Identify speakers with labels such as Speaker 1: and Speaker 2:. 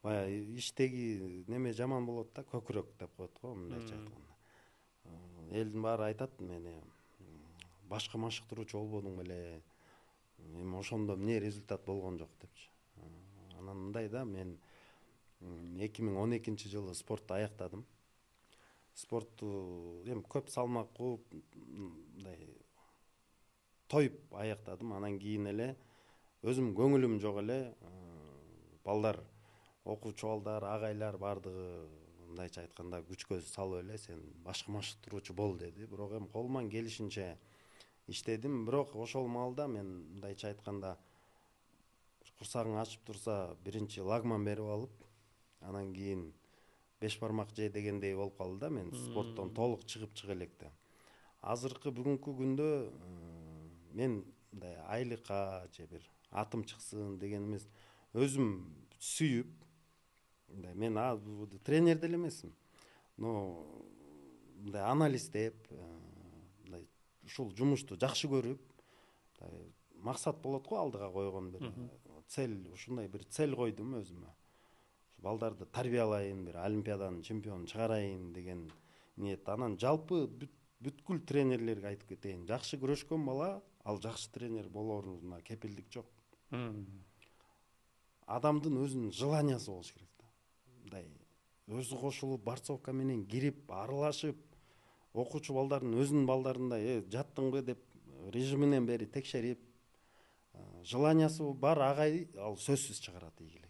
Speaker 1: баягы иштеги неме жаман болот да, көкүрөк деп коет го мындайча айтканда. Элдин баары айтат мени башка машыктыруучу болбодуң беле, эми ошондо эмне результат болгон жок депчи. Анан мындай да, мен 2012 жылы спортду аяктадым. Спортту эми көп салмак кууп, мындай тоюп аяктадым. Анан кийин эле өзүм көңүлүм жок эле, балдар, окуучу балдар, агайлар баардыгы мындайча айтканда күчкө салып эле сен башка машыктыруучу бол деди. Бирок эми колуман келишинче иштедим. Бирок ошол маалда мен мындайча айтканда курсагың ачып турса биринчи лагман берип алып, анан кийин беш бармак же дегендей болуп калды да, мен спорттон толук чыгып чыга электе. Азыркы бүгүнкү күндө мен мындай айлыкка же бир атым чыксын деген эмес, өзүм сүйүп, мындай мен тренер деле эмесмин, но мындай анализдеп, мындай ушул жумушту жакшы көрүп, максат болот го алдыга койгон бир цель, ушундай бир цель койдум өзүмө. Балдарды тарбиялайын, бир олимпиаданын чемпиону чыгарайын деген ниет. Анан жалпы бүткүл тренерлерге айтып кетейин, жакшы күрөшкөн бала ал жакшы тренер болоруна кепилдик жок. Адамдын өзүнүн желаниясы болуш керек да. Мындай өзү кошулуп, борцовка менен кирип, аралашып, окуучу балдардын өзүнүн балдарындай жаттыңбы деп режиминен бери текшерип, желаниясы бар агай ал сөзсүз чыгарат ийгилик.